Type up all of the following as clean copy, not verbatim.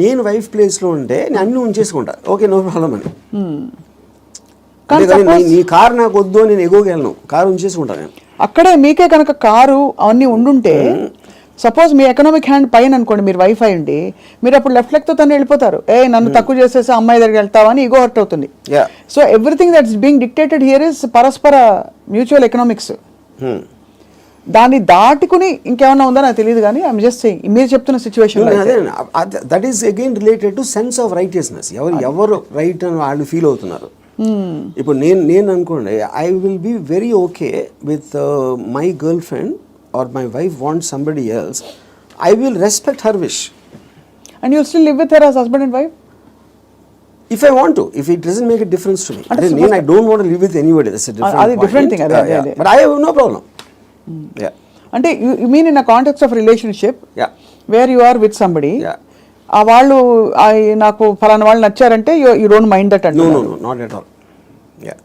నేను వైఫ్ ప్లేస్లో ఉంటే నేను అన్నీ ఉంచేసుకుంటా, ఓకే నో ప్రాబ్లం అని. నీ కారు నాకు వద్దు, నేను ఎగోకి వెళ్ళను, కారు ఉంచేసుకుంటాను నేను. అక్కడే మీకే కనుక కారు అవన్నీ ఉండుంటే, సపోజ్ మీ ఎకనామిక్ హ్యాండ్ పైన అనుకోండి, మీరు వైఫ్ అయ్యండి, మీరు అప్పుడు లెఫ్ట్ లెగ్ తో తను వెళ్ళిపోతారు. నన్ను తక్కువ చేసేసి అమ్మాయి దగ్గరికి వెళ్తావా అని ఈగో హర్ట్ అవుతుంది. So everything that's being dictated here is పరస్పర మ్యూచువల్ ఎకనామిక్స్. దాన్ని దాటుకుని ఇంకేమన్నా ఉందో నాకు తెలియదు, కానీ ఐఎమ్ జస్ట్ సేయింగ్ మీరు చెప్తున్న situation that is again related to sense of righteousness. ఎవరు రైట్ అని వాళ్ళు ఫీల్ అవుతున్నారు. ఇప్పుడు నేను అనుకోండి, I will be very okay with my girl friend or my wife wants somebody else, I will respect her wish. And you'll still live with her as husband and wife? If I want to, if it doesn't make a difference to me. Then I don't want to live with anybody. That's a different thing. But I have no problem. Yeah. And you mean in a context of relationship, where you are with somebody, ఆ వాళ్ళు నాకు ఫలానా వాళ్ళు నచ్చారంటే you don't mind that? No, not at all. Yeah.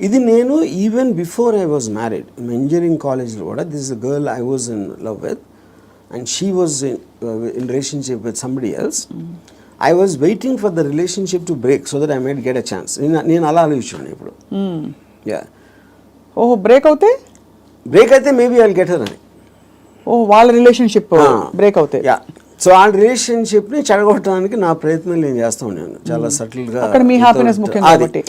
ఇది నేను even before I was married, engineering కాలేజ్లో కూడా this is a girl I was in love with and she was in relationship with somebody else. I was waiting for the relationship to break so that I might get a chance. నేను అలా ఆలోచించాను ఇప్పుడు. Break అయితే maybe I will get her అని. వాళ్ళ relationship break అవుతాయి. So ఆ రిలేషన్షిప్ని చెడగొట్టడానికి నా ప్రయత్నం నేను చేస్తా ఉన్నాను చాలా సటిల్గా. అక్కడ మీ హ్యాపీనెస్ ముఖ్యం కాబట్టి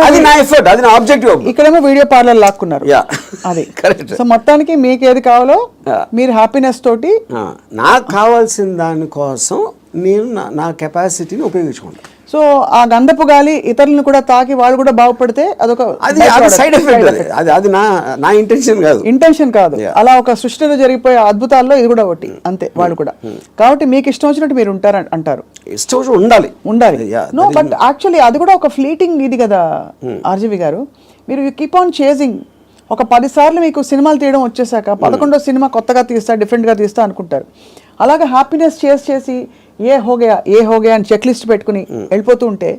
అది నా ఎఫర్ట్, అది నా ఆబ్జెక్టివ్. ఇక్కడేమో వీడియో పార్లర్ లాక్కున్నారు. అది కరెక్ట్. సో మొత్తానికి మీకు ఏది కావాలో మీరు హ్యాపీనెస్ తోటి, నాకు కావాల్సిన దానికోసం నేను నా కెపాసిటీని ఉపయోగించుకుంటాను. సో ఆ గంధపు గాలి ఇతరులను కూడా తాకి వాళ్ళు కూడా బాగుపడితే అదొక సైడ్ ఎఫెక్ట్. అది నా ఇంటెన్షన్ కాదు. అలా ఒక సృష్టిలో జరిగిపోయే అద్భుతాల్లో ఇది కూడా ఒకటి అంతే. వాళ్ళు కూడా కాబట్టి మీకు ఇష్టం వచ్చినట్టు మీరు ఉంటారు అంటారు. ఇష్టం వచ్చినట్టు ఉండాలి. నో బట్ యాక్చువల్లీ అది కూడా ఒక ఫ్లీటింగ్ ఇది కదా ఆర్జీవి గారు. మీరు యూ కీప్ ఆన్ చేజింగ్. ఒక 10 సార్లు మీకు సినిమాలు తీయడం వచ్చేసాక 11వ సినిమా కొత్తగా తీస్తా, డిఫరెంట్గా తీస్తా అనుకుంటారు. అలాగే హ్యాపీనెస్ చేసి ఏ హోగయా అని చెక్ లిస్ట్ పెట్టుకుని వెళ్ళిపోతూ ఉంటే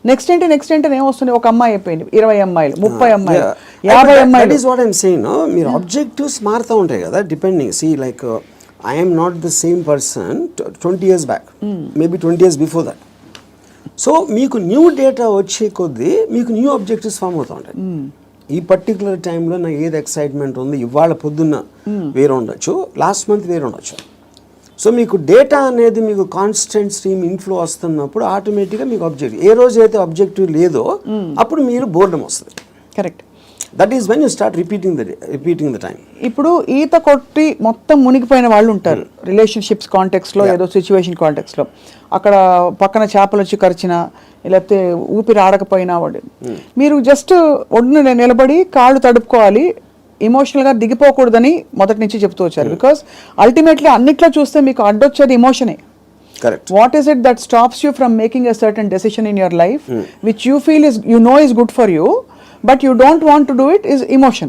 నెక్స్ట్ ఏంటి ఏమొస్తుంది? ఒక అమ్మాయి అయిపోయింది, 20 అమ్మాయిలు, 30 అమ్మాయిలు, 50 అమ్మాయిలు. మీరు ఆబ్జెక్టివ్స్ మారుతూ ఉంటాయి కదా depending. See like I am not the same person 20 years back, maybe 20 years before that. So మీకు న్యూ డేటా వచ్చే కొద్దీ మీకు న్యూ ఆబ్జెక్టివ్స్ ఫామ్ అవుతూ ఉంటాయి. ఈ పర్టికులర్ టైంలో నాకు ఏది ఎక్సైట్మెంట్ ఉంది, ఇవాళ పొద్దున్న వేరే ఉండొచ్చు, లాస్ట్ మంత్ వేరే ఉండొచ్చు. సో మీకు డేటా అనేది మీకు కాన్స్టెంట్ స్ట్రీమ్ ఇన్ఫ్లో వస్తున్నప్పుడు ఆటోమేటిక్గా మీకు ఆబ్జెక్టివ్, ఏ రోజు అయితే ఆబ్జెక్టివ్ లేదో అప్పుడు మీరు బోర్డమ్ వస్తుంది. Correct. That is when you start repeating the time. ఇప్పుడు ఈత కొట్టి మొత్తం మునిగిపోయిన వాళ్ళు ఉంటారు రిలేషన్షిప్స్ కాంటెక్స్లో, ఏదో సిచ్యువేషన్ కాంటెక్స్లో. అక్కడ పక్కన చేపలు వచ్చి కరిచినా, లేకపోతే ఊపిరి ఆడకపోయినా వాడు, మీరు జస్ట్ ఒడ్డున నిలబడి కాళ్ళు తడుపుకోవాలి, ఎమోషనల్గా దిగిపోకూడదని మొదటి నుంచి చెప్తూ వచ్చారు. బికాస్ అల్టిమేట్లీ అన్నిట్లో చూస్తే మీకు అడ్డొచ్చేది ఎమోషనే. Correct. What is it that stops you from making a certain decision in your life which you feel is, you know, is good for you but you don't want to do it, is emotion.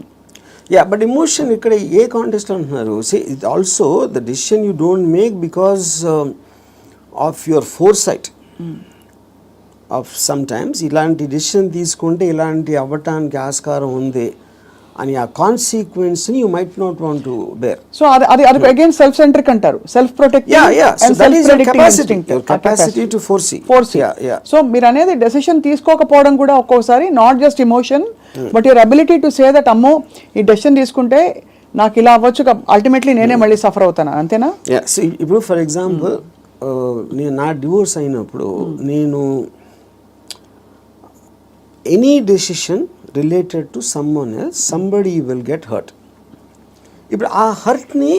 Yeah, but emotion ikkada A context అంటున్నారు. See, it also the decision you don't make because of your foresight. Of sometimes ఇలాంటి decision తీసుకుంటే ఇలాంటి అవ్వటానికి ఆస్కారం ఉంది అని ఆ consequence ని you might not want to bear. So అది అగైన్ సెల్ఫ్ సెంట్రిక్ అంటారు, self protective and self predicting instinct, capacity to foresee. So మీరు అనేది డెసిషన్ తీసుకోకపోవడం కూడా ఒక్కోసారి not just emotion but your ability to say that అమ్మో ఈ డెసిషన్ తీసుకుంటే నాకు ఇలా అవ్వచ్చు, అల్టిమేట్లీ నేనే మళ్ళీ సఫర్ అవుతాను, అంతేనా? ఇప్పుడు ఫర్ ఎగ్జాంపుల్ నేను నా డివోర్స్ అయినప్పుడు నేను any decision related to someone else, somebody will get hurt. ఇప్పుడు ఆ హర్ట్ని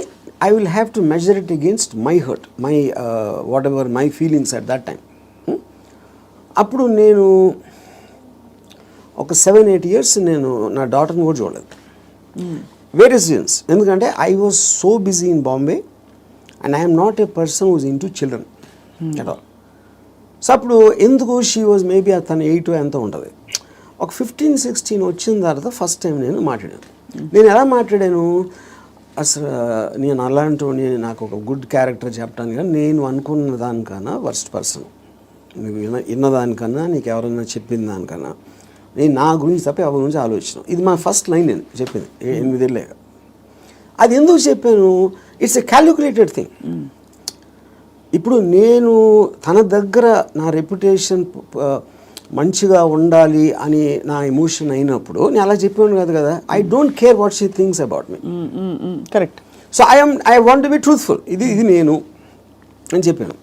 I will have to measure it against my hurt, my whatever my feelings at that time. అప్పుడు నేను ఒక 7-8 years నేను నా డాటర్ని కూడా చూడలేదు. Various reasons. ఎందుకంటే I was so busy in Bombay and I am not a person who is into children at all. So అప్పుడు ఎందుకు she was maybe తను 8 ఎంత ఉంటుంది, ఒక 15-16 వచ్చిన తర్వాత ఫస్ట్ టైం నేను మాట్లాడాను. నేను ఎలా మాట్లాడాను, అసలు నేను అలాంటి నాకు ఒక గుడ్ క్యారెక్టర్ చెప్పడానికి కానీ నేను అనుకున్న దానికన్నా వర్స్ట్ పర్సన్, నువ్వు విన్నదానికన్నా నీకు ఎవరైనా చెప్పిన దానికన్నా నేను నా గురించి తప్ప ఎవరి గురించి ఆలోచన. ఇది మా ఫస్ట్ లైన్ నేను చెప్పింది 8 ఏళ్ళేగా. అది ఎందుకు చెప్పాను, ఇట్స్ ఎ క్యాల్కులేటెడ్ థింగ్. ఇప్పుడు నేను తన దగ్గర నా రెప్యుటేషన్ మంచిగా ఉండాలి అని నా ఎమోషన్ అయినప్పుడు నేను అలా చెప్పాను కాదు కదా, I don't care what she thinks about me. Correct. So I want be truthful, ఇది నేను అని చెప్పాను.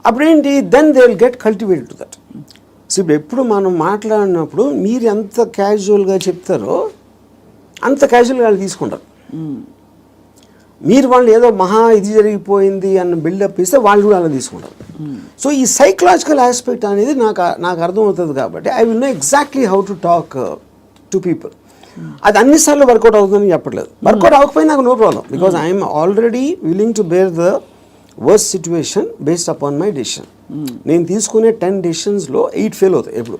అప్పుడేంటి, then they will get cultivated to that. So ఇప్పుడు ఎప్పుడు మనం మాట్లాడినప్పుడు మీరు ఎంత క్యాజువల్గా చెప్తారో అంత క్యాజువల్గా వాళ్ళు తీసుకుంటారు. మీరు వాళ్ళు ఏదో మహా ఇది జరిగిపోయింది అన్న బిల్డప్ ఇస్తే వాళ్ళు కూడా అలా తీసుకుంటారు. సో ఈ సైకలాజికల్ ఆస్పెక్ట్ అనేది నాకు అర్థమవుతుంది కాబట్టి I will know exactly how to talk to people. అది అన్నిసార్లు వర్కౌట్ అవుతుందని చెప్పట్లేదు. వర్కౌట్ అవ్వకపోయినా నాకు no problem, because I'm already willing to bear the worst situation based upon my decision. నేను తీసుకునే 10 డెసిషన్స్లో 8 ఫెయిల్ అవుతాయి ఎప్పుడు.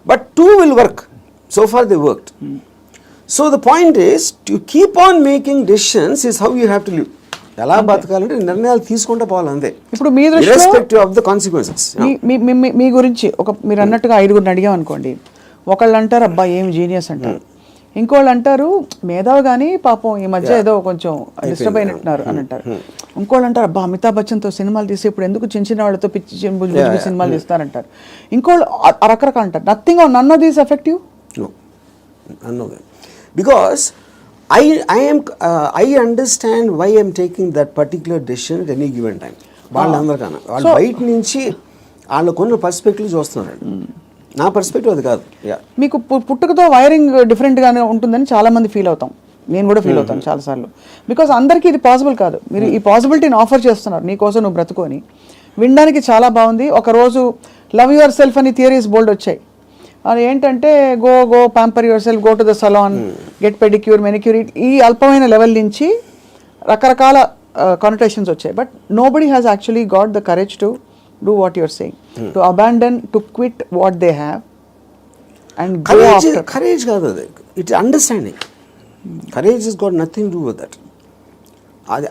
But 2 will work. So far they worked. So the point is to keep on making decisions is how you have to live. ఎలా బతకాలంటే నిర్ణయాలు తీసుకుంటే పోవాలి అంతే. ఇప్పుడు మీ ఇర్రెస్పెక్టివ్ ఆఫ్ ద కాన్సిక్వెన్సెస్. మీ గురించి మీరు అన్నట్టుగా 5గురిని అడిగాం అనుకోండి, ఒకళ్ళు అంటారు అబ్బా ఏం జీనియస్ అంటారు, ఇంకోళ్ళు అంటారు మేధావి కానీ పాపం ఈ మధ్య ఏదో కొంచెం డిస్టర్బ్ అయినట్టున్నారు అని అంటారు, ఇంకోళ్ళు అంటారు అబ్బా అమితాబ్ బచ్చన్తో సినిమాలు తీసి ఇప్పుడు ఎందుకు చిన్న చిన్న వాళ్ళతో పిచ్చి సినిమాలు తీస్తారంటారు, ఇంకోళ్ళు రకరకాలు అంటారు. Nothing or none of these effective. Because I understand why I'm taking that particular decision at any given time. వాళ్ళందరికన్నా వాళ్ళు బయట నుంచి వాళ్ళకున్న పర్స్పెక్టివ్ చూస్తున్నారు. నా పర్స్పెక్టివ్ అది కాదు. మీకు పుట్టుకతో వైరింగ్ డిఫరెంట్గానే ఉంటుందని చాలామంది ఫీల్ అవుతాం, నేను కూడా ఫీల్ అవుతాను చాలాసార్లు. బికాస్ అందరికీ ఇది పాసిబుల్ కాదు. మీరు ఈ పాసిబిలిటీని ఆఫర్ చేస్తున్నారు, నీకోసం నువ్వు బ్రతుకొని వినడానికి చాలా బాగుంది. ఒకరోజు లవ్ యువర్ సెల్ఫ్ అని థియరీస్ బోల్డ్ వచ్చాయి. అది ఏంటంటే go pamper yourself, go to the salon, get pedicure, manicure, ఈ అల్పమైన లెవెల్ నుంచి రకరకాల కానోటేషన్స్ వచ్చాయి. But nobody has actually got the courage to do what your saying, to abandon, to quit what they have and go after. Courage కాదు అది, it's understanding. Courage is got nothing to do with that.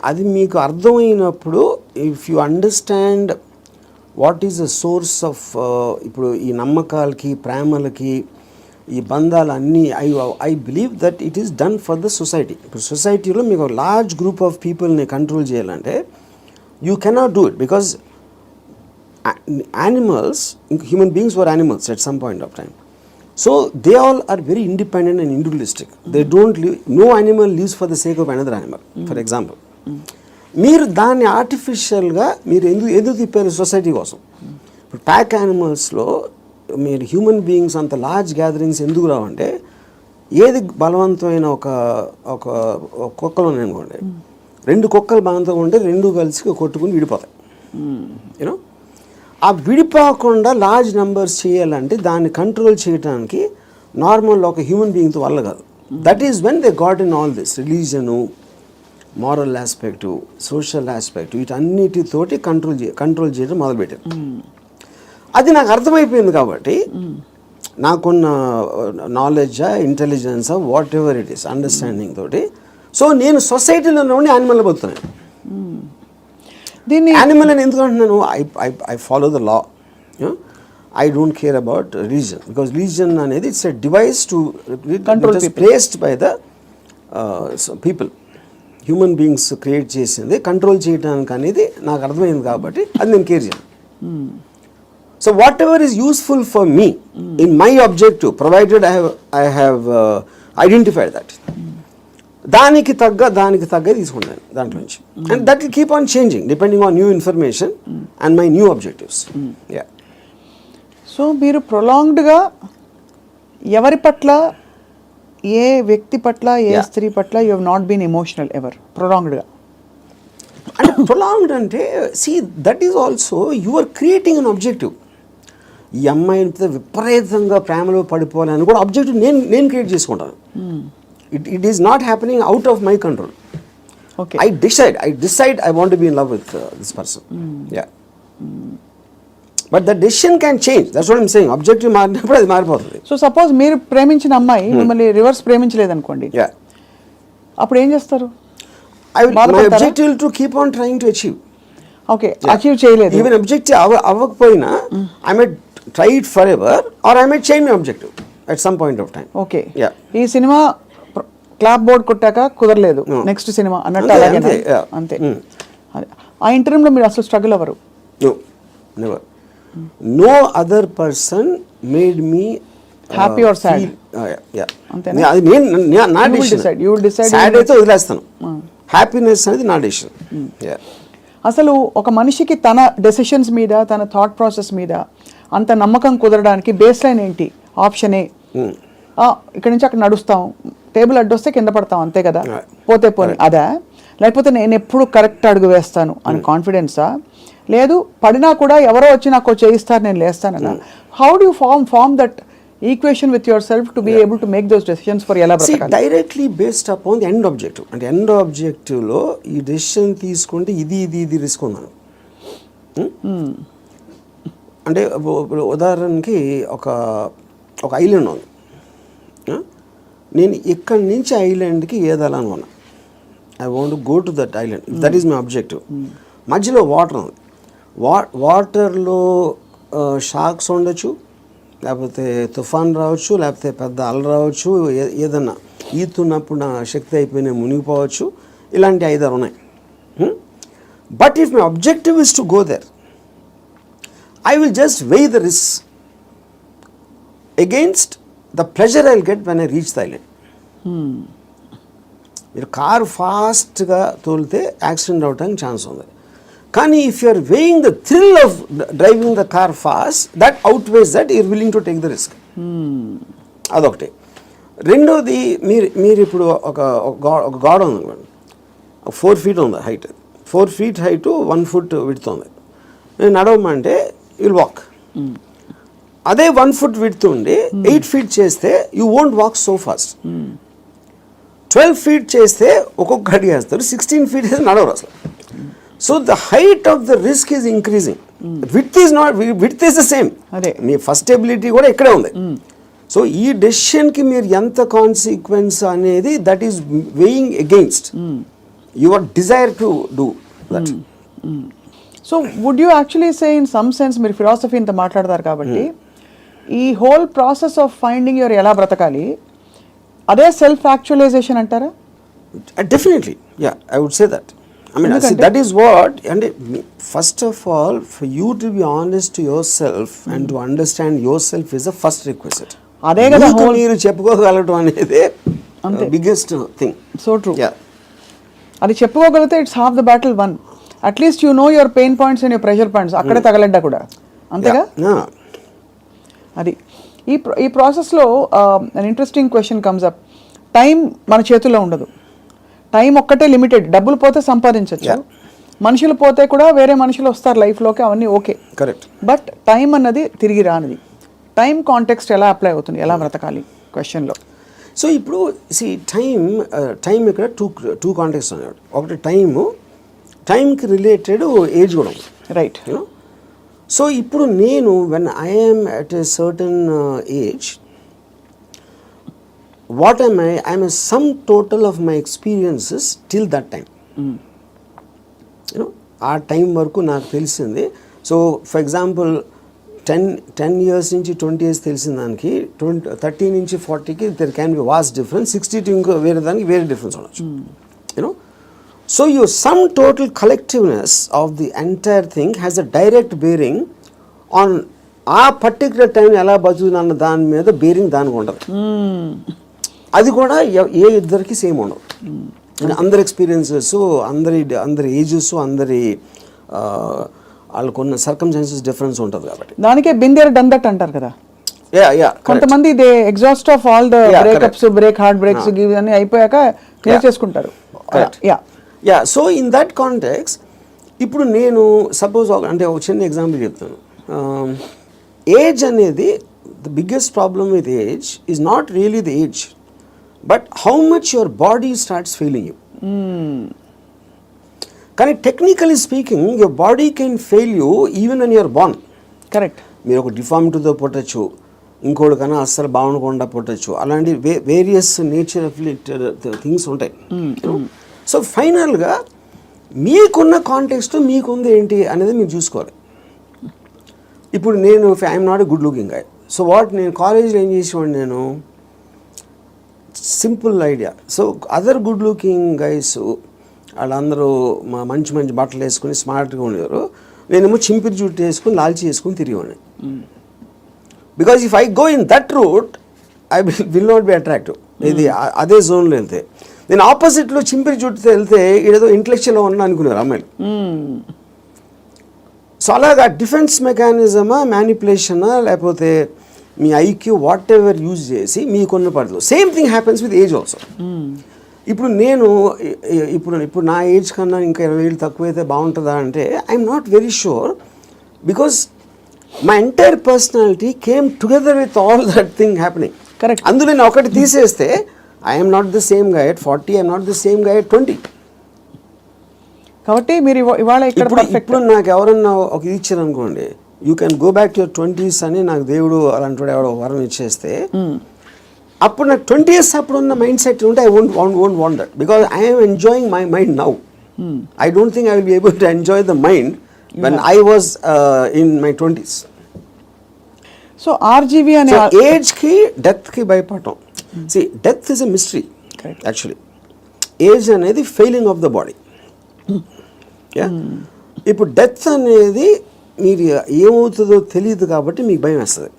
అది మీకు అర్థమైనప్పుడు, if you understand what is the source of, ఇప్పుడు ఈ నమ్మకాలకి ప్రేమలకి ఈ బంధాలన్నీ, I believe that it is done for the society. ఇప్పుడు సొసైటీలో మీకు లార్జ్ గ్రూప్ ఆఫ్ పీపుల్ని కంట్రోల్ చేయాలంటే you cannot do it, because animals, human beings were animals at some point of time. So they all are very independent and individualistic. They don't live, no animal lives for the sake of another animal. For example, మీరు దాన్ని ఆర్టిఫిషియల్గా మీరు ఎందుకు తిప్పారు society కోసం. ఇప్పుడు pack యానిమల్స్లో మీరు human beings అంత లార్జ్ గ్యాదరింగ్స్ ఎందుకు రావంటే, ఏది బలవంతమైన ఒక కుక్కలు ఉన్నాయనుకోండి, 2 కుక్కలు బలవంతంగా ఉంటే 2 కలిసి కొట్టుకుని విడిపోతాయి. యూనో, ఆ విడిపోకుండా లార్జ్ నెంబర్స్ చేయాలంటే దాన్ని కంట్రోల్ చేయడానికి నార్మల్ ఒక హ్యూమన్ బీయింగ్తో వల్ల కాదు. That is when they got in all this religion, moral aspect, social aspect, వీటన్నిటితోటి కంట్రోల్ చేయడం మొదలుపెట్టారు. అది నాకు అర్థమైపోయింది కాబట్టి నాకున్న నాలెడ్జా, ఇంటెలిజెన్సా, whatever it is, understanding తోటి, సో నేను సొసైటీలో ఉండి యానిమల్ బతున్నాను. దీన్ని యానిమల్ అని ఎందుకు అంటున్నాను, I follow the law. I don't care about religion, because religion అనేది it's a device to control, placed by the people. Human beings create చేసింది కంట్రోల్ చేయడానికి అనేది నాకు అర్థమైంది కాబట్టి అది నేను కేర్ చేయను. So whatever is useful for me in my objective, provided I have identified that, దానికి తగ్గ తీసుకుంటాను దాంట్లో నుంచి. And that will keep on changing depending on new information and my new objectives. Yeah. So మీరు ప్రొలాంగ్డ్గా ఎవరి పట్ల, ఏ వ్యక్తి పట్ల, ఏ స్త్రీ పట్ల you have not been emotional ever, ప్రొలాంగ్డ్గా? అంటే ప్రొలాంగ్డ్ అంటే, see that is also you are creating an objective. ఈ అమ్మాయిని విపరీతంగా ప్రేమలో పడిపోవాలని కూడా ఆబ్జెక్టివ్ నేను క్రియేట్ చేసుకుంటాను. It is not happening out of my control. Okay, I decide I want to be in love with this person. Yeah, but the decision can change. That's what I'm saying. Objective మారినప్పుడు అది మారిపోతుంది. So suppose మీరు ప్రేమించిన అమ్మాయి మిమ్మల్ని reverse ప్రేమించలేదనుకోండి, అప్పుడు ఏం చేస్తారు? My objective will to keep on trying to achieve. Okay, achieve చేయలేదు. Even objective అవ్వకపోయినా I may try it forever or I may change my objective at some point of time. Okay. Yeah. ఈ cinema clap board కొట్టాక కుదరలేదు, next cinema అన్నట్టు అలాగే అంతే. ఆ ఇంటర్వ్యూలో మీరు అసలు స్ట్రగుల్ అవ్వరు. No, never. No other person made me Happy or sad? Yeah. అంతేనా? అది నా You will decision. decide. You will decide. Sad అయితే వదిలేస్తాను. హ్యాపీనెస్ అనేది నా డెసిషన్. అసలు ఒక మనిషికి తన డెసిషన్స్ మీద, తన థాట్ ప్రాసెస్ మీద అంత నమ్మకం కుదరడానికి బేస్ లైన్ ఏంటి? ఆప్షన్ ఏ, ఇక్కడ నుంచి అక్కడ నడుస్తాం, టేబుల్ అడ్డొస్తే కింద పడతాం, అంతే కదా, పోతే పోనీ అదా? లేకపోతే నేను ఎప్పుడు కరెక్ట్ అడుగు వేస్తాను అని కాన్ఫిడెన్సా? లేదు పడినా కూడా ఎవరో వచ్చి నాకు చేయిస్తారు, నేను లేస్తానన్నా? How do you form that equation with yourself to be able to make those decisions for ఎలా బ్రతకాలి? Directly based upon the end objective. అంటే ఎండ్ ఆబ్జెక్టివ్లో ఈ డెసిషన్ తీసుకుంటే ఇది రిస్క్ ఉందను. అంటే ఉదాహరణకి ఒక ఐలాండ్ ఉంది. నేను ఇక్కడి నుంచి ఐలాండ్కి ఏదాలని ఉన్నా. I want go to that island, that is my objective. మధ్యలో వాటర్ ఉంది. వాటర్లో షార్క్స్ ఉండొచ్చు, లేకపోతే తుఫాన్ రావచ్చు, లేకపోతే పెద్ద అల రావచ్చు, ఏదన్నా ఈతున్నప్పుడు నా శక్తి అయిపోయి నేను మునిగిపోవచ్చు. ఇలాంటి 5-6 ఉన్నాయి. But if my objective is to go there, I will just weigh the risks against the pleasure I will get when I reach the island. మీరు కారు ఫాస్ట్గా తోలితే యాక్సిడెంట్ అవడానికి ఛాన్స్ ఉంది. కానీ if you are weighing the thrill of driving the car fast, that outweighs that you're willing to take the risk. అదొకటి. రెండోది, మీరు ఇప్పుడు ఒక గోడ ఉంది అనుకోండి, 4 feet ఉంది height, 4 feet height 1 foot width ఉంది. నేను నడవమంటే you'll walk. అదే 1 foot width ఉండి 8 feet చేస్తే you won't walk so fast. 12 feet చేస్తే ఒక్కొక్క అడుగు వేస్తారు, 16 feet చేస్తే నడవరు అసలు. So the height of the risk is increasing, width is the same. Me first ability కూడా ఇక్కడే ఉంది. సో ఈ డెసిషన్కి మీరు ఎంత కాన్సిక్వెన్స్ అనేది that is weighing against your desire to do that. So would you actually say in some sense, మీరు philosophy ఇంత మాట్లాడతారు కాబట్టి ఈ whole process of finding your ఎలా బ్రతకాలి అదే సెల్ఫ్ యాక్చువలైజేషన్ అంటారా? Definitely, yeah, I would say that. I mean, that is what, and first of all, for you to be honest to yourself and to understand yourself is the first requisite. అదే కదా మీరు చెప్పుకోగలటం అనేది biggest thing. So true. అది చెప్పుకోగలిగితే it's half the battle won. At least you know your pain points and your pressure points, అక్కడే తగలడ్డా కూడా, అంతేగా? అది ఈ ప్రాసెస్లో an interesting question comes up. Time మన చేతుల్లో ఉండదు. టైం ఒక్కటే లిమిటెడ్. డబ్బులు పోతే సంపాదించవచ్చు, మనుషులు పోతే కూడా వేరే మనుషులు వస్తారు లైఫ్లోకి, అవన్నీ ఓకే, కరెక్ట్. బట్ టైం అన్నది తిరిగి రానిది. టైం కాంటెక్స్ట్ ఎలా అప్లై అవుతుంది, ఎలా బ్రతకాలి క్వశ్చన్లో? సో ఇప్పుడు టైం ఇక్కడ టూ కాంటెక్స్ట్ అన్నాడు. ఒకటి టైంకి రిలేటెడ్ ఏజ్ కూడా ఉంది, రైట్? సో ఇప్పుడు నేను when I'm at a certain age, what am I? I am a sum total of my experiences till that time. ఆ టైం వరకు నాకు తెలిసింది. సో ఫర్ ఎగ్జాంపుల్ 10 years నుంచి 20 years తెలిసిన దానికి 30 నుంచి 40కి there can be vast difference, 60 to ఇంకో వేరే దానికి వేరే డిఫరెన్స్ ఉండొచ్చు. So your sum total collectiveness of the entire thing has a direct bearing on ఆ పర్టికులర్ టైం ఎలా బతుకుతున్న దాని మీద బేరింగ్ దానికి ఉండదు. అది కూడా ఏ ఇద్దరికి సేమ్ ఉండవు. అందరి ఎక్స్పీరియన్సెస్, అందరి ఏజెస్, అందరి వాళ్ళకున్న సర్కమ్స్టాన్సెస్ డిఫరెన్స్ ఉంటుంది కాబట్టి దానికే బిందేర్ డన్ దట్ అంటారు కదా. కొంతమంది they exhaust of all the breakups, heart breaks అన్ని అయిపోయాక చేసుకుంటారు. Yeah, so in that context ఇప్పుడు నేను సపోజ్ అంటే ఒక చిన్న ఎగ్జాంపుల్ చెప్తాను. ఏజ్ అనేది the biggest problem with age is not really the age, but how much your body starts failing you. కానీ technically speaking your body can fail you even when you're born. Correct. మీరు ఒక డిఫార్మిటీతో పుట్టచ్చు, ఇంకోటి కన్నా అస్సలు బాగుండకుండా పుట్టచ్చు, అలాంటి various nature things ఉంటాయి. So ఫైనల్గా మీకున్న కాంటెక్స్ట్ మీకుంది ఏంటి అనేది మీరు చూసుకోవాలి. ఇప్పుడు నేను I'm not a good looking guy, so నేను కాలేజ్లో ఏం చేసేవాడిని, నేను simple idea. So other good looking guys వాళ్ళందరూ మంచి మంచి బట్టలు వేసుకుని స్మార్ట్గా ఉండేవారు. నేనేమో చింపిరి జుట్టు వేసుకుని లాల్చి వేసుకుని తిరిగేవాడిని. Because if I go in that route I will not be attractive. ఇది అదే జోన్లో వెళ్తే. నేను ఆపోజిట్లో చింపిరి జుట్టుతో వెళ్తే ఏదో ఇంటలెక్చువల్గా ఉన్నా అనుకునేవారు అమ్మాయిలు. సో అలాగా డిఫెన్స్ మెకానిజమా, మ్యానిపులేషనా, లేకపోతే మీ ఐక్యూ వాట్ ఎవర్ యూజ్ చేసి మీకున్న పడదు. Same thing happens with age also. ఇప్పుడు నేను ఇప్పుడు నా ఏజ్ కన్నా ఇంకా 20 ఏళ్ళు తక్కువైతే బాగుంటుందా అంటే I'm not very sure. Because my entire personality came together with all that thing happening. Correct. అందులో నేను ఒకటి తీసేస్తే I'm not the same guy at 40, I'm not the same guy at 20. కాబట్టి మీరు ఇవాళ ఇప్పుడు నాకు ఎవరన్నా ఒక ఇది ఇచ్చారు అనుకోండి, you can go back to your 20s అని నాకు దేవుడు అలాంటి ఎవడో వరం ఇచ్చేస్తే, అప్పుడు నాకు 20 years అప్పుడు ఉన్న మైండ్ సెట్ ఉంటే I won't want that. Because I'm enjoying my mind now. I don't think I will be able to enjoy the mind when I was in my 20s. So RGV అనే ఏజ్కి డెత్కి భయపడటం. See death is a mystery actually. Age అనేది failing of the body. ఇప్పుడు death అనేది మీరు ఏమవుతుందో తెలియదు కాబట్టి మీకు భయం వేస్తుంది.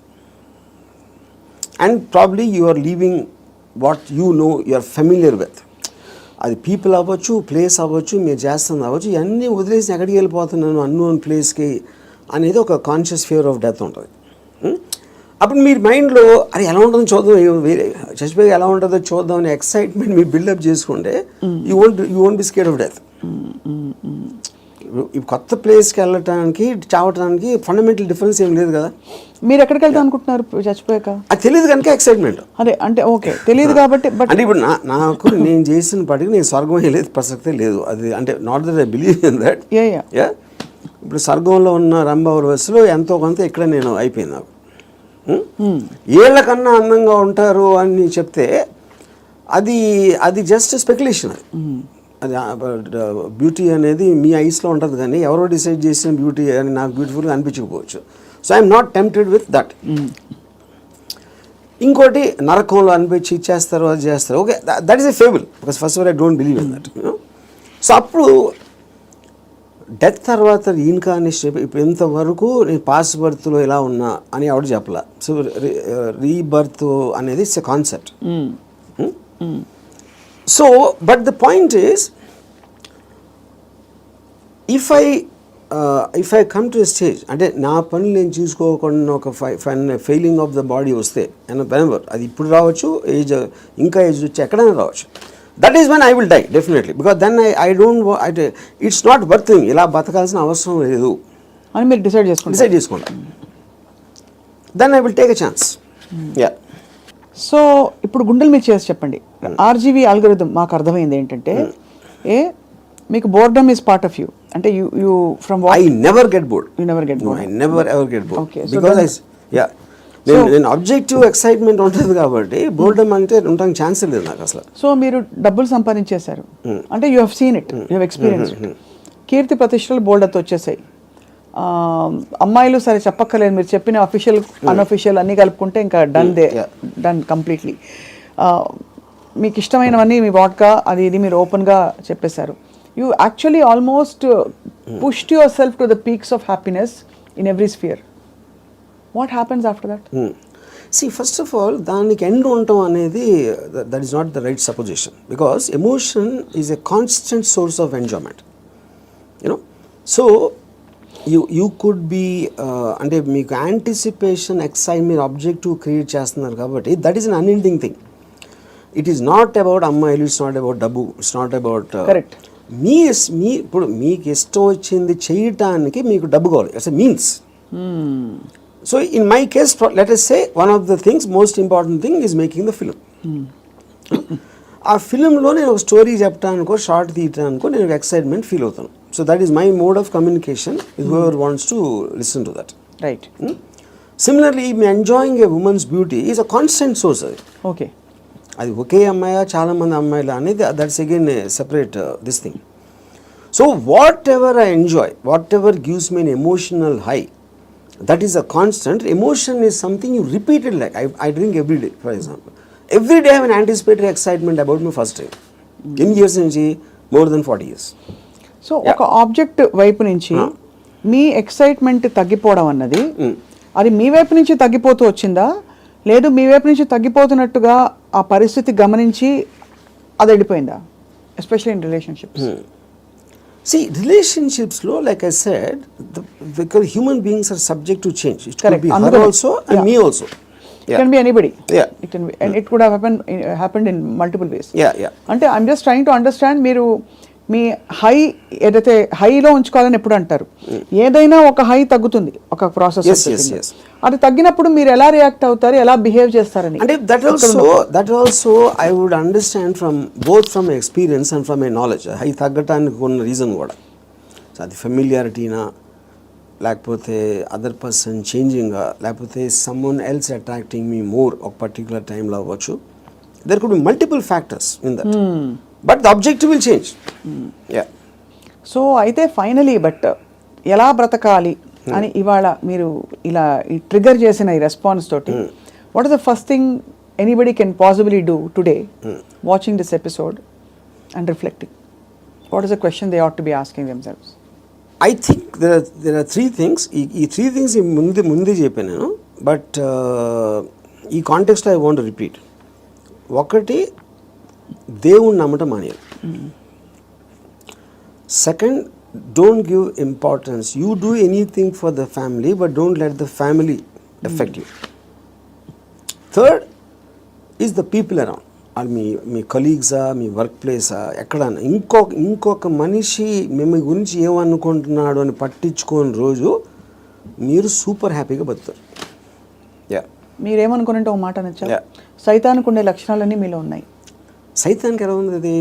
And probably you are leaving what you no, you are familiar with. అది పీపుల్ అవ్వచ్చు, ప్లేస్ అవ్వచ్చు, మీరు చేస్తుంది అవ్వచ్చు, ఇవన్నీ వదిలేసి ఎక్కడికి వెళ్ళిపోతున్నాను అన్నోన్ ప్లేస్కి అనేది ఒక కాన్షియస్ ఫియర్ ఆఫ్ డెత్ ఉంటుంది. అప్పుడు మీరు మైండ్లో అరే ఎలా ఉంటుందో చూద్దాం, వేరే చచ్చిపోయి ఎలా ఉంటుందో చూద్దాం అనే ఎక్సైట్మెంట్ మీరు బిల్డప్ చేసుకుంటే you won't be scared of death. కొత్త ప్లేస్కి వెళ్ళటానికి చావటానికి ఫండమెంటల్ డిఫరెన్స్ ఏం లేదు కదా. మీరు ఎక్కడికి వెళ్తాం అనుకుంటున్నారు చచ్చిపోయాక? అది తెలియదు కనుక ఎక్సైట్మెంట్. అదే అంటే ఓకే తెలియదు కాబట్టి. బట్ అంటే ఇప్పుడు నాకు నేను చేసిన పాటికి నేను స్వర్గం వెళ్ళేది ప్రసక్తే లేదు. అది అంటే not that I believe in that. ఇప్పుడు స్వర్గంలో ఉన్న రంభావరవస్సులో ఎంతో కొంత ఇక్కడ నేను అయిపోయింది. నాకు ఏళ్ళకన్నా అందంగా ఉంటారు అని చెప్తే అది జస్ట్ స్పెక్యులేషన్. అది బ్యూటీ అనేది మీ ఐస్లో ఉంటుంది కానీ ఎవరో డిసైడ్ చేసిన బ్యూటీ అని నాకు బ్యూటిఫుల్గా అనిపించకపోవచ్చు. So I'm not tempted with that. ఇంకోటి నరకంలో అనిపించి ఇచ్చేస్తారు, అది చేస్తారు. Okay, that is a fable. Because first of all I don't believe in that. So అప్పుడు డెత్ తర్వాత ఇన్కార్నేషన్ ఇప్పుడు ఇంతవరకు నేను పాస్ బర్త్లో ఎలా ఉన్నా అని ఎవడు చెప్పలా. సో రీబర్త్ అనేది it's a concept. So but the point is if I come to a stage అంటే నా పనులు నేను చూసుకోకుండా ఒక ఫెయిలింగ్ ఆఫ్ ద బాడీ వస్తే అది ఇప్పుడు రావచ్చు, ఇంకా ఏజ్ వచ్చి ఎక్కడైనా రావచ్చు. That is when I will die definitely. Because then I don't it's not birthing, ఇలా బతకాల్సిన అవసరం లేదు అని మీరు డిసైడ్ చేసుకుంటా. Then I will take a chance. So ఇప్పుడు గుండెలు మీరు చేసి చెప్పండి. ఆర్జీవీ ఆల్గోరిథం మాకు అర్థమైంది ఏంటంటే మీకు boredom is part of you. అంటే you from I never get bored. You never get bored. I never ever get bored. Because నేను ఆబ్జెక్టివ్ ఎక్సైట్మెంట్ ఉంటుంది కాబట్టి బోర్డమ్ అంటే ఉండడానికి ఛాన్స్ లేదు నాకు అసలు. సో మీరు డబ్బులు సంపాదించేశారు అంటే you have seen it, you have experience. కీర్తి ప్రతిష్టలు బోల్డర్తో వచ్చేసాయి. అమ్మాయిలు సరే చెప్పక్కర్లేదు, మీరు చెప్పిన అఫీషియల్ అన్అఫీషియల్ అన్నీ కలుపుకుంటే ఇంకా డన్ కంప్లీట్లీ. మీకు ఇష్టమైనవన్నీ మీ వాడ్కా అది ఇది మీరు ఓపెన్గా చెప్పేశారు. You actually almost pushed your self to the peaks of happiness in every sphere. What happens after that? See, first of all, దానికి ఎండ్ ఉండటం అనేది that is not the right supposition, because emotion is a constant source of enjoyment, you know. So you could be అంటే మీకు anticipation excitement objective create చేస్తున్నారు కాబట్టి that is an unending thing. It is not about అమ్మాయిలు, it's not about డబ్బు, it's not about correct. మీ ఇప్పుడు మీకు ఇష్టం వచ్చింది చేయటానికి మీకు డబ్బు కావాలి, it's a means. So in my case, let us say one of the things, most important thing is making the film. ఆ ఫిలింలో నేను ఒక స్టోరీ చెప్పడానికో షార్ట్ తీయటానికో నేను ఎక్సైట్మెంట్ ఫీల్ అవుతాను. So that is my mode of communication with whoever wants to listen to that. Right. Similarly me enjoying A women's beauty is a constant source. అది okay, అది ఒకే అమ్మాయా చాలా మంది అమ్మాయిలు అనేది that's again separate this thing. So what ever I enjoy, what ever gives me N emotional high, that is a constant. Emotion is something you repeated. Like I drink every day, for example. Every day I have an anticipatory excitement about my first drink. ఎన్ని years నుంచి more than 40 years. So ఒక object వైపు నుంచి మీ excitement తగ్గిపోవడం అన్నది అది మీ వైపు నుంచి తగ్గిపోతూ వచ్చిందా, లేదు మీ వైపు నుంచి తగ్గిపోతున్నట్టుగా ఆ పరిస్థితి గమనించి అది వెళ్ళిపోయిందా, especially in relationships? See, relationships lo, like I said, because human beings are subject to change. It could be her also and me also. It can be anybody. Yeah. It can be, and it could have happened in multiple ways. Yeah. అంటే I'm just trying to understand, మీరు మీ high ఏదైతే హైలో ఉంచుకోవాలని ఎప్పుడు అంటారు, ఏదైనా ఒక high తగ్గుతుంది ఒక ప్రాసెస్. Yes. అది తగ్గినప్పుడు మీరు ఎలా రియాక్ట్ అవుతారు, ఎలా బిహేవ్ చేస్తారని? అంటే that also I would understand from both from experience and from my knowledge. High తగ్గటానికి ఉన్న రీజన్ కూడా, సో అది ఫెమిలియారిటీనా, లేకపోతే అదర్ పర్సన్ చేంజింగా, లేకపోతే someone else attracting me more ఒక పర్టికులర్ టైంలో అవ్వచ్చు. There could be multiple factors in that, but the objective will change. So అయితే ఫైనలీ బట్ ఎలా బ్రతకాలి అని ఇవాళ మీరు ఇలా ఈ ట్రిగర్ చేసిన ఈ రెస్పాన్స్ తోటి, what is the first thing anybody can possibly do today watching this episode and reflecting? What is the question they ought to be asking themselves? I think there are three things. ఈ three things ముందే చెప్పాను నేను, but ఈ కాంటెక్స్ట్లో I want repeat. ఒకటి, దేవుణ్ణి నమ్మటం మానేయాలి. Second, don't give importance. You do anything for the family, but don't let the family effect you. Third is the people around. అది మీ కలీగ్సా, మీ వర్క్ ప్లేసా, ఎక్కడన్నా ఇంకొక మనిషి మీ గురించి ఏమనుకుంటున్నాడు అని పట్టించుకోని రోజు మీరు సూపర్ హ్యాపీగా బతుకుతారు. మీరేమనుకున్నట్టు ఒక మాట నచ్చా, సైతానికి ఉండే లక్షణాలన్నీ మీలో ఉన్నాయి. సైతానికి ఎలా ఉంది అది?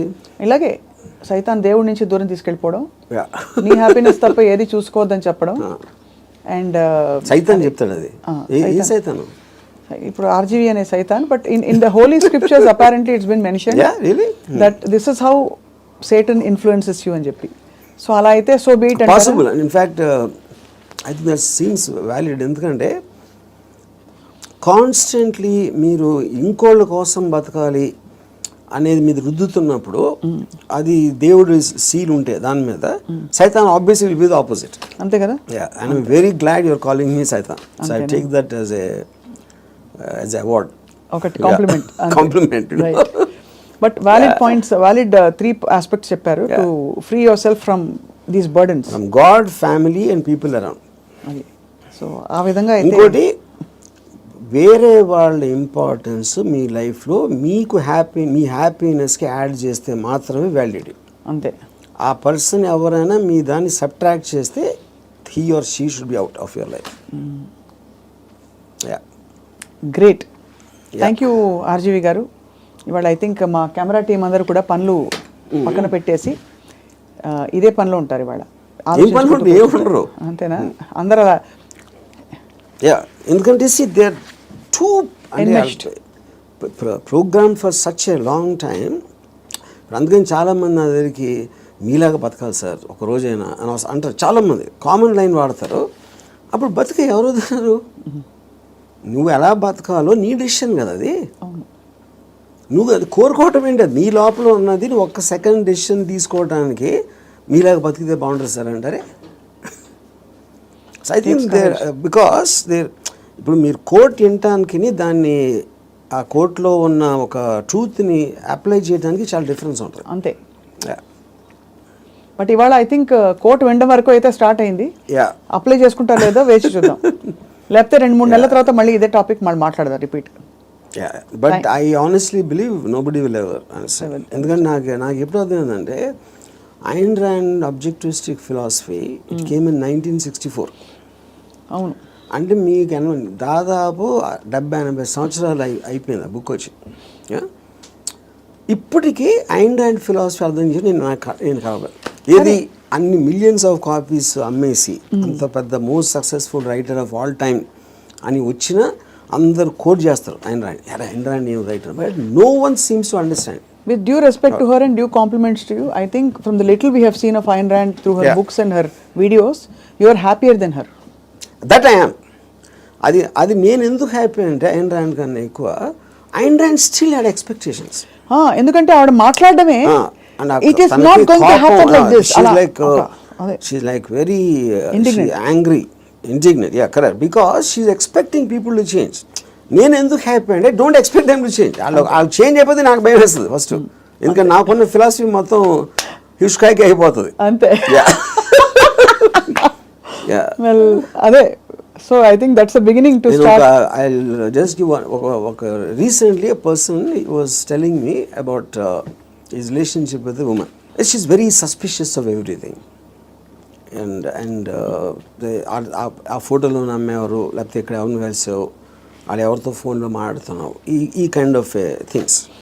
ఇలాగే సైతాన్ దేవుడి నుంచి దూరం తీసుకెళ్ళిపోవడం, నీ హ్యాపీనెస్ తప్ప ఏది చూసుకోవద్దని చెప్పడం. అండ్ సైతాన్ చెప్తాడు అది. ఏ సైతాను? ఇప్పుడు ఆర్జీవీ అనే సైతాన్, but in the holy scriptures apparently it's been mention that this is how Satan influences you అని చెప్పి. సో అలా అయితే so be it possible. In fact I think that seems valid. ఎందుకంటే కాన్స్టెంట్లీ మీరు ఇంకోళ్ళ కోసం బతకాలి అనేది మీద రుద్దుతున్నప్పుడు, అది దేవుడి సీల్ ఉంటే దాని మీద, సైతాన్ obviously will be the opposite. అంతే కదా? And I'm very glad your calling me సైతాన్. So I take that as a award, ఒకటి compliment. Compliment. But valid points, valid 3 aspects చెప్పారు to free yourself from these burdens, from God, family and people around. So ఆ విధంగా ఇంకోటి, వేరే వాళ్ళ importance మీ లైఫ్లో మీకు మీ హ్యాపీనెస్కి యాడ్ చేస్తే మాత్రమే వ్యాలిడిటీ. అంతే. ఆ పర్సన్ ఎవరైనా మీ దాన్ని సబ్ట్రాక్ట్ చేస్తే he or she should be out of your life. Great. Thank you RGV గారు. ఇవాళ ఐ థింక్ మా కెమెరా టీం అందరూ కూడా పనులు పక్కన పెట్టేసి ఇదే పనిలో ఉంటారు ఇవాళ. అంతేనా? అందరూ అలా. ఎందుకంటే there too program for such a long time. అందుకని చాలామంది నా దగ్గరికి మీలాగా బతకాలి సార్ ఒక రోజైనా అని అంటారు. చాలామంది కామన్ లైన్ వాడతారు. అప్పుడు బతికే ఎవరు వదులుతారు? నువ్వు ఎలా బతకాలో నీ డెసిషన్ కదా అది. నువ్వు అది కోరుకోవటం ఏంటి? అది నీ లోపల ఉన్నది. నువ్వు ఒక్క సెకండ్ డెసిషన్ తీసుకోవడానికి మీలాగా బతికితే బాగుంటుంది సార్ అంటారే. సో ఐ థింక్ బికాస్ ఇప్పుడు మీరు కోర్ట్ వినటానికి దాన్ని ఆ కోర్టులో ఉన్న ఒక ట్రూత్ని అప్లై చేయడానికి చాలా డిఫరెన్స్ ఉంటుంది. అంతే. బట్ ఇవాళ ఐ థింక్ కోర్టు వినడం వరకు అయితే స్టార్ట్ అయింది. అప్లై చేసుకుంటారో లేదో వేచి చూద్దాం. లేకపోతే 2-3 నెలల తర్వాత మళ్ళీ ఇదే టాపిక్ మళ్ళీ మాట్లాడదాం repeat. But I honestly believe nobody will ever understand. ఎందుకంటే నాకు ఎప్పుడు అర్థమైందంటే, Ayn Rand objectivistic philosophy it came in 1964. అవును. అంటే మీకు దాదాపు 70-80 సంవత్సరాలు అయిపోయింది ఆ బుక్ వచ్చి. ఇప్పటికీ ఐన్ ర్యాండ్ ఫిలాసఫీ అర్థం చేసి నేను కావాలి. ఏది అన్ని మిలియన్స్ ఆఫ్ కాపీస్ అమ్మేసి అంత పెద్ద most successful writer of all time అని వచ్చిన అందరు కోట్ చేస్తారు ఐన్ ర్యాండ్ ఏం writer, but no one seems to understand. With due respect to her and due compliments to you, I think from the little we have seen of Ayn Rand through her books and her videos, you are happier than her. That I am. అది నేను ఎందుకు happy అంటే Ayn Rand కన్నా ఎక్కువ Ayn Rand still had expectations. ఎందుకంటే ఆవిడ మాట్లాడడమే It is not going to happen like this. She's like very Indignant. angry, indignant. Yeah, correct. Because she's expecting people to change. నేను ఎందుకు హ్యాపీ అంటే don't expect them to change. వాళ్ళు change అయిపోతే నాకు భయం వేస్తుంది ఫస్ట్. ఎందుకంటే నాకున్న ఫిలాసఫీ మొత్తం హిస్కాయికి అయిపోతుంది అంతే. వెల్ అదే. So I think that's the beginning to start. I just give ఒక recently a person was telling me about his relationship with a woman. She's very suspicious of everything. And ఆ ఫోటోలో నమ్మేవారు, లేకపోతే ఇక్కడ ఎవరిని కలిసావు, వాళ్ళు ఎవరితో ఫోన్లో మాట్లాడుతున్నావు, ఈ కైండ్ ఆఫ్ థింగ్స్.